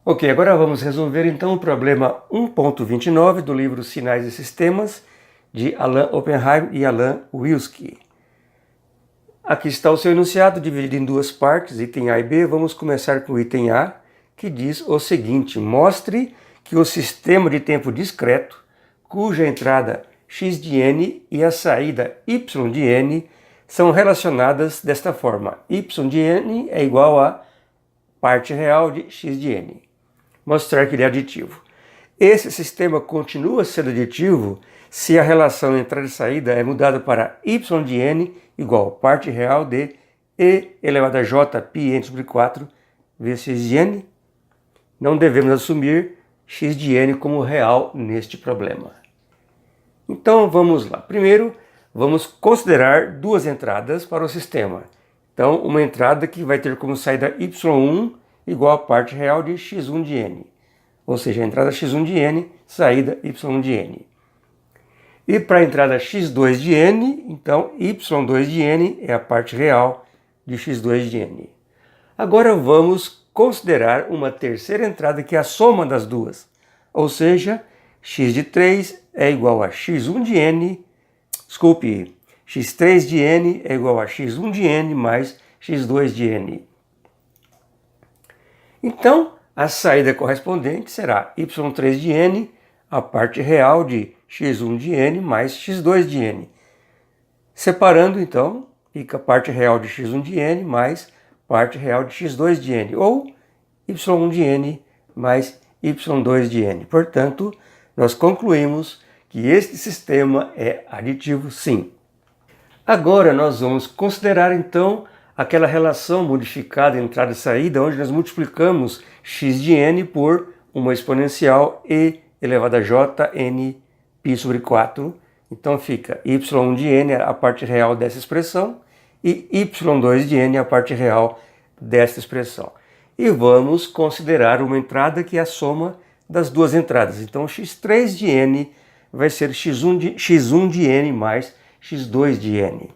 Ok, agora vamos resolver então o problema 1.29 do livro Sinais e Sistemas, de Alan Oppenheim e Alan Wilsky. Aqui está o seu enunciado, dividido em duas partes, item A e B. Vamos começar com o item A, que diz o seguinte: mostre que o sistema de tempo discreto, cuja entrada x de n e a saída y de n são relacionadas desta forma. Y de n é igual a parte real de x de n. Mostrar que ele é aditivo. Esse sistema continua sendo aditivo se a relação entrada e saída é mudada para y de n igual a parte real de e elevado a j πn sobre 4 vezes x de n. Não devemos assumir x de n como real neste problema. Então vamos lá. Primeiro, vamos considerar duas entradas para o sistema. Então, uma entrada que vai ter como saída y1 igual a parte real de x1 de n. Ou seja, a entrada x1 de n, saída y1 de n. E para a entrada x2 de n, então y2 de n é a parte real de x2 de n. Agora vamos considerar uma terceira entrada que é a soma das duas. Ou seja, x de 3 é igual a x1 de n, x3 de n é igual a x1 de n mais x2 de n. Então, a saída correspondente será y3 de n, a parte real de x1 de n mais x2 de n. Separando, então, fica a parte real de x1 de n mais parte real de x2 de n, ou y1 de n mais y2 de n. Portanto, nós concluímos que este sistema é aditivo, sim. Agora nós vamos considerar, então, aquela relação modificada entrada e saída, onde nós multiplicamos x de n por uma exponencial e elevado a j n π sobre 4. Então fica y1 de n a parte real dessa expressão e y2 de n a parte real desta expressão. E vamos considerar uma entrada que é a soma das duas entradas. Então x3 de n vai ser x1 de n mais x2 de n.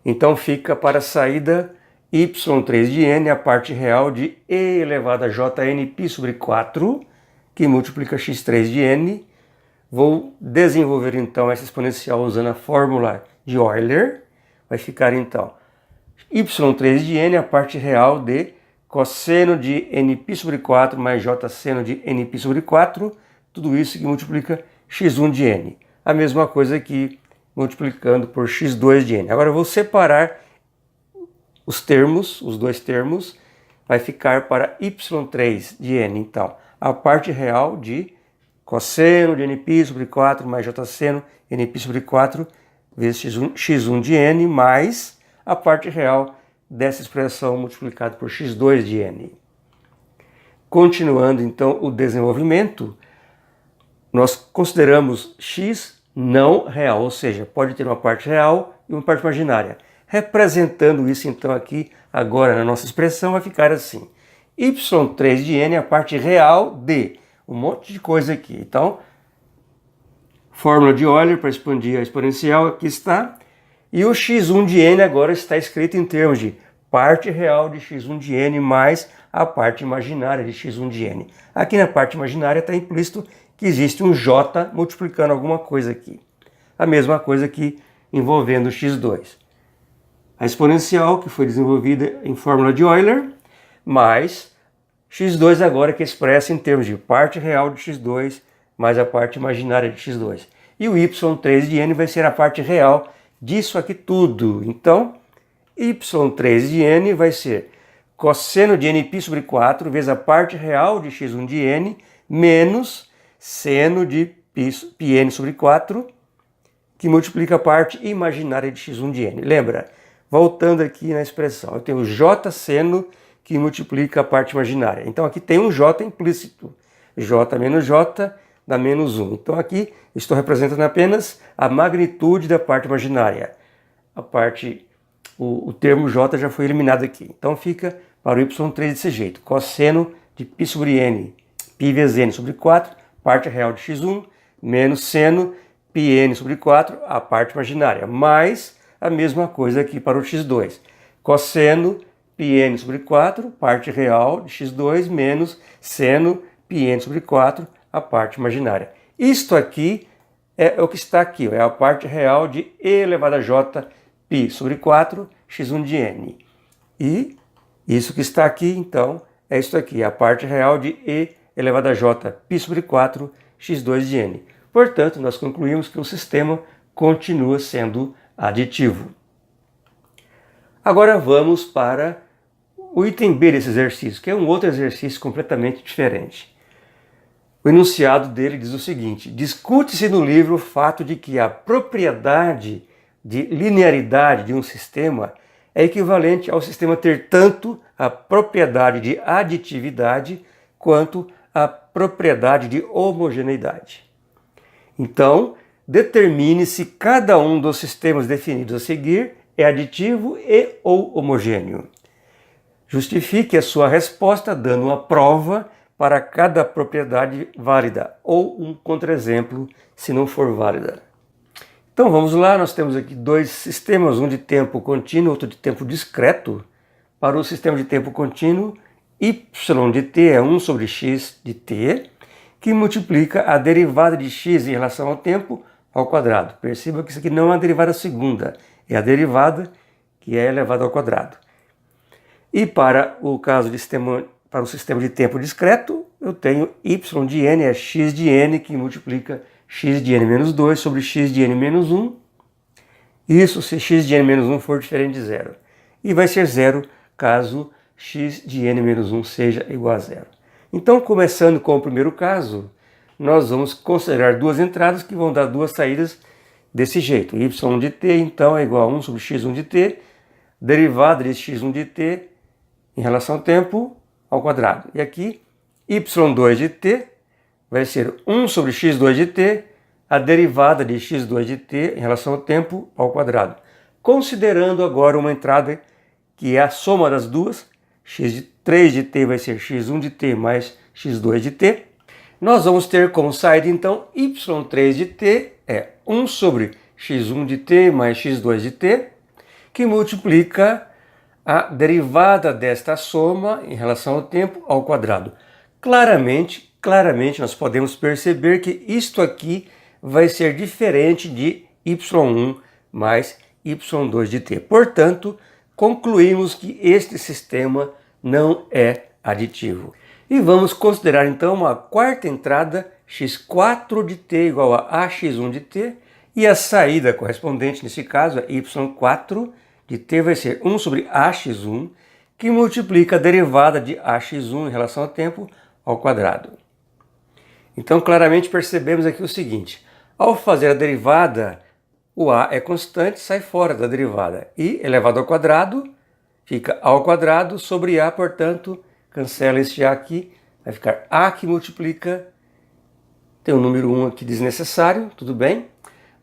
Então fica para a saída y3 de n a parte real de e elevado a jn π sobre 4, que multiplica x3 de n. Vou desenvolver então essa exponencial usando a fórmula de Euler. Vai ficar então y3 de n a parte real de cosseno de nπ sobre 4 mais j seno de nπ sobre 4. Tudo isso que multiplica x1 de n. A mesma coisa aqui, multiplicando por x2 de n. Agora eu vou separar os termos, os dois termos, vai ficar para y3 de n. Então, a parte real de cosseno de nπ sobre 4 mais j seno nπ sobre 4 vezes x1 de n mais a parte real dessa expressão multiplicada por x2 de n. Continuando então o desenvolvimento, nós consideramos x não real, ou seja, pode ter uma parte real e uma parte imaginária. Representando isso então aqui, agora na nossa expressão, vai ficar assim. y3 de n é a parte real de um monte de coisa aqui. Então, fórmula de Euler para expandir a exponencial, aqui está. E o x1 de n agora está escrito em termos de parte real de x1 de n mais a parte imaginária de x1 de n. Aqui na parte imaginária está implícito que existe um j multiplicando alguma coisa aqui. A mesma coisa aqui envolvendo x2. A exponencial que foi desenvolvida em fórmula de Euler, mais x2 agora que é expressa em termos de parte real de x2 mais a parte imaginária de x2. E o y3 de n vai ser a parte real disso aqui tudo. Então, y3 de n vai ser cosseno de nπ sobre 4 vezes a parte real de x1 de n menos seno de πn sobre 4, que multiplica a parte imaginária de x1 de n. Lembra? Voltando aqui na expressão, eu tenho j seno que multiplica a parte imaginária. Então aqui tem um j implícito. J menos j dá menos 1. Então aqui estou representando apenas a magnitude da parte imaginária. O termo j já foi eliminado aqui. Então fica para o y3 desse jeito. Cosseno de π sobre n, π vezes n sobre 4, parte real de x1, menos seno πn sobre 4, a parte imaginária, mais a mesma coisa aqui para o x2. Cosseno πn sobre 4, parte real de x2, menos seno πn sobre 4, a parte imaginária. Isto aqui é o que está aqui, é a parte real de e elevado a j π sobre 4, x1 de n. E isso que está aqui, então, é isso aqui, a parte real de e elevado a j π sobre 4, x2 de n. Portanto, nós concluímos que o sistema continua sendo aditivo. Agora vamos para o item B desse exercício, que é um outro exercício completamente diferente. O enunciado dele diz o seguinte: discute-se no livro o fato de que a propriedade de linearidade de um sistema é equivalente ao sistema ter tanto a propriedade de aditividade quanto a propriedade de homogeneidade. Então, determine se cada um dos sistemas definidos a seguir é aditivo e ou homogêneo. Justifique a sua resposta dando uma prova para cada propriedade válida ou um contra-exemplo se não for válida. Então vamos lá, nós temos aqui dois sistemas, um de tempo contínuo, outro de tempo discreto. Para o sistema de tempo contínuo, y de t é 1 sobre x de t, que multiplica a derivada de x em relação ao tempo ao quadrado. Perceba que isso aqui não é uma derivada segunda, é a derivada que é elevada ao quadrado. E para o caso de para o sistema de tempo discreto, eu tenho y de n é x de n, que multiplica x de n menos 2 sobre x de n menos 1. Isso se x de n menos 1 for diferente de zero. E vai ser zero caso x de n menos 1 seja igual a zero. Então, começando com o primeiro caso, nós vamos considerar duas entradas que vão dar duas saídas desse jeito. Y de t, então, é igual a 1 sobre x1 de t, derivada de x1 de t em relação ao tempo ao quadrado. E aqui, y2 de t vai ser 1 sobre x2 de t, a derivada de x2 de t em relação ao tempo ao quadrado. Considerando agora uma entrada que é a soma das duas, x3 de t vai ser x1 de t mais x2 de t. Nós vamos ter como saída, então, y3 de t é 1 sobre x1 de t mais x2 de t, que multiplica a derivada desta soma em relação ao tempo ao quadrado. Claramente nós podemos perceber que isto aqui vai ser diferente de y1 mais y2 de t. Portanto, concluímos que este sistema não é aditivo. E vamos considerar então uma quarta entrada, x4 de t igual a ax1 de t, e a saída correspondente nesse caso é y4 de t vai ser 1 sobre ax1, que multiplica a derivada de ax1 em relação ao tempo ao quadrado. Então claramente percebemos aqui o seguinte: ao fazer a derivada, o a é constante, sai fora da derivada. I elevado ao quadrado fica ao quadrado sobre a, portanto, cancela este a aqui, vai ficar a que multiplica, tem o número 1 aqui desnecessário, tudo bem,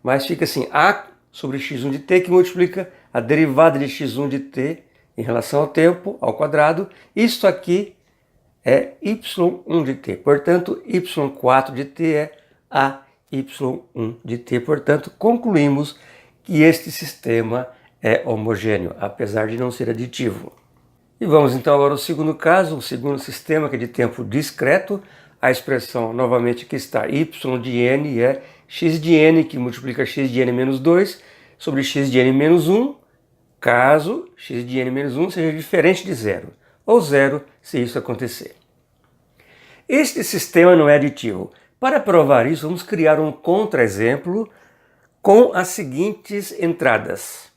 mas fica assim, a sobre x1 de t que multiplica a derivada de x1 de t em relação ao tempo ao quadrado. Isto aqui é y1 de t, portanto, y4 de t é a y1 de t. Portanto, concluímos que este sistema é homogêneo, apesar de não ser aditivo. E vamos então agora ao segundo caso, o segundo sistema, que é de tempo discreto. A expressão novamente que está y de n é x de n, que multiplica x de n menos 2 sobre x de n menos 1, caso x de n menos 1 seja diferente de zero, ou zero se isso acontecer. Este sistema não é aditivo. Para provar isso, vamos criar um contra-exemplo com as seguintes entradas.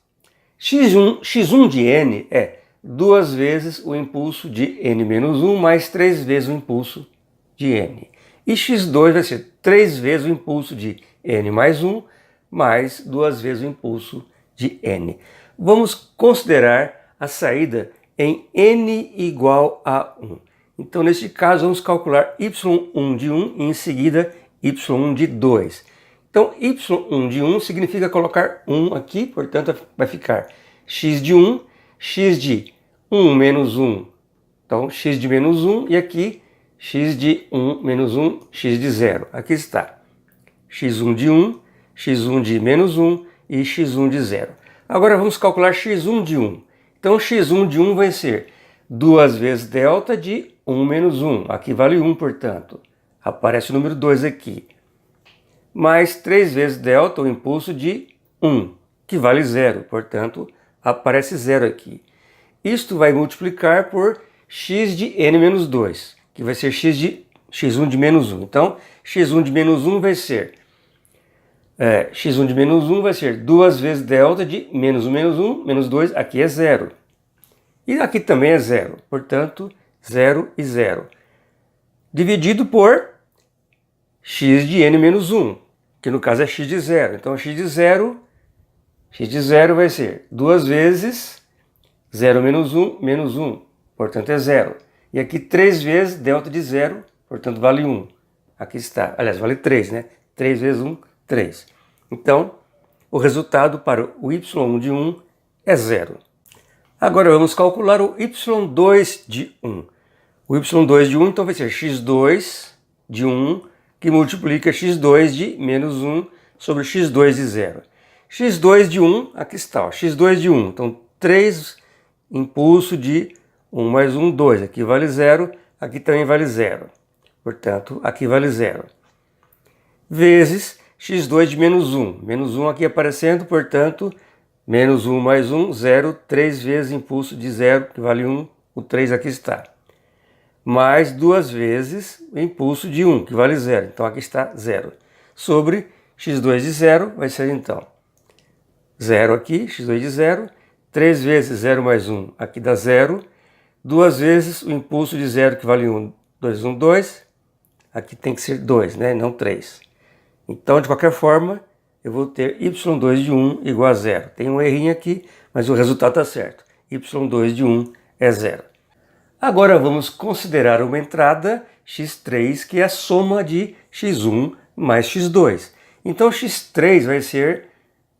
x1 de n é 2 vezes o impulso de n menos 1 mais 3 vezes o impulso de n. E x2 vai ser 3 vezes o impulso de n mais 1 mais 2 vezes o impulso de n. Vamos considerar a saída em n igual a 1. Então, neste caso, vamos calcular y1 de 1 e em seguida y1 de 2. Então, y1 de 1 significa colocar 1 aqui, portanto, vai ficar x de 1, x de 1 menos 1, então x de menos 1, e aqui x de 1 menos 1, x de 0. Aqui está x1 de 1, x1 de menos 1 e x1 de 0. Agora vamos calcular x1 de 1. Então x1 de 1 vai ser 2 vezes delta de 1 menos 1. Aqui vale 1, portanto. Aparece o número 2 aqui. Mais 3 vezes delta, o impulso de 1, que vale 0. Portanto, aparece 0 aqui. Isto vai multiplicar por x de n menos 2, que vai ser x1 de menos 1. Então, x1 de menos 1 vai ser x1 de menos 1 vai ser 2 vezes delta de menos 1 menos 1, menos 2, aqui é 0. E aqui também é 0, portanto, 0 e 0. Dividido por x de n menos 1, que no caso é x de 0. Então, x de 0 vai ser 2 vezes 0 menos 1, portanto é 0. E aqui 3 vezes delta de 0, portanto vale 1. Aqui está, aliás, vale 3, né? 3 vezes 1, 3. Então, o resultado para o y1 de 1 é 0. Agora vamos calcular o y2 de 1. O y2 de 1 então vai ser x2 de 1 que multiplica x2 de menos 1 sobre x2 de 0. x2 de 1, aqui está, ó, x2 de 1. Então 3 impulso de 1 mais 1, 2. Aqui vale 0, aqui também vale 0. Portanto, aqui vale 0. Vezes x2 de menos 1. Menos 1 aqui aparecendo, portanto, menos 1 mais 1, 0. 3 vezes impulso de 0, que vale 1. O 3 aqui está. Mais 2 vezes o impulso de 1, que vale 0. Então, aqui está 0. Sobre x2 de 0, vai ser então 0 aqui, x2 de 0. 3 vezes 0 mais 1, aqui dá 0. 2 vezes o impulso de 0, que vale 1. 2, 1, 2. Aqui tem que ser 2, né? Não 3. Então, de qualquer forma, eu vou ter y2 de 1 igual a 0. Tem um errinho aqui, mas o resultado está certo. y2 de 1 é 0. Agora vamos considerar uma entrada x3, que é a soma de x1 mais x2. Então, x3 vai ser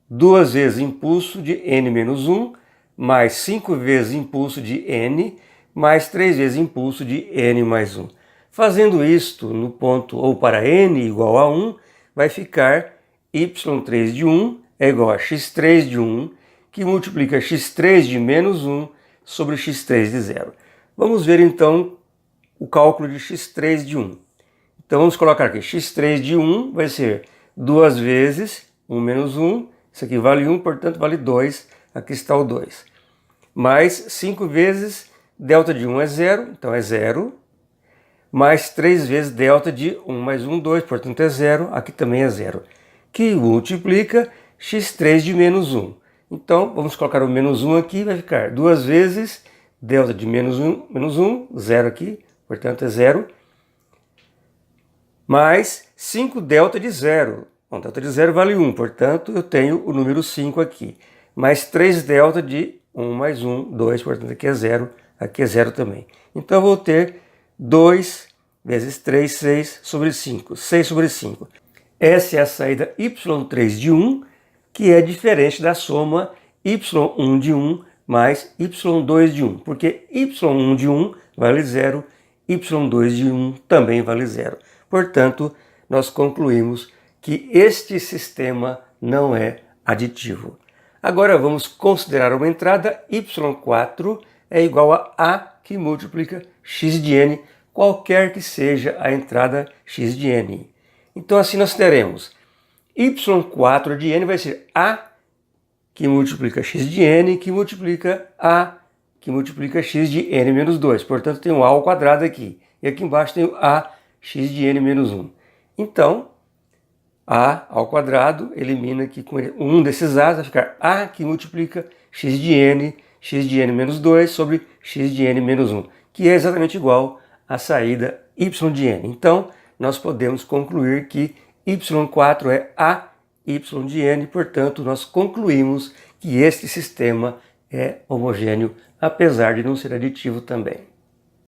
2 vezes impulso de n menos 1, mais 5 vezes impulso de n, mais 3 vezes impulso de n mais 1. Fazendo isto no ponto ou para n igual a 1, vai ficar y3 de 1 é igual a x3 de 1, que multiplica x3 de menos 1 sobre x3 de 0. Vamos ver então o cálculo de x3 de 1. Então vamos colocar aqui, x3 de 1 vai ser 2 vezes 1 menos 1, isso aqui vale 1, portanto vale 2, aqui está o 2. Mais 5 vezes delta de 1 é 0, então é 0. Mais 3 vezes delta de 1 mais 1, 2, portanto é 0, aqui também é 0. Que multiplica x3 de menos 1. Então, vamos colocar o menos 1 aqui, vai ficar 2 vezes delta de menos 1, 0 aqui, portanto é 0. Mais 5 delta de 0. Bom, delta de 0 vale 1, portanto eu tenho o número 5 aqui. Mais 3 delta de 1 mais 1, 2, portanto aqui é 0 também. Então eu vou ter 2 vezes 3, 6 sobre 5. 6 sobre 5. Essa é a saída y3 de 1, que é diferente da soma y1 de 1 mais y2 de 1. Porque y1 de 1 vale 0, y2 de 1 também vale 0. Portanto, nós concluímos que este sistema não é aditivo. Agora vamos considerar uma entrada y4 é igual a que multiplica x de n, qualquer que seja a entrada x de n. Então assim nós teremos y4 de n vai ser a que multiplica x de n, que multiplica a que multiplica x de n menos 2. Portanto tem um a ao quadrado aqui. E aqui embaixo tem o a x de n menos 1. Então, a ao quadrado elimina aqui com um desses a's, vai ficar a que multiplica x de n menos 2 sobre x de n menos 1, que é exatamente igual à saída y de n. Então, nós podemos concluir que y4 é a y de n, portanto, nós concluímos que este sistema é homogêneo, apesar de não ser aditivo também.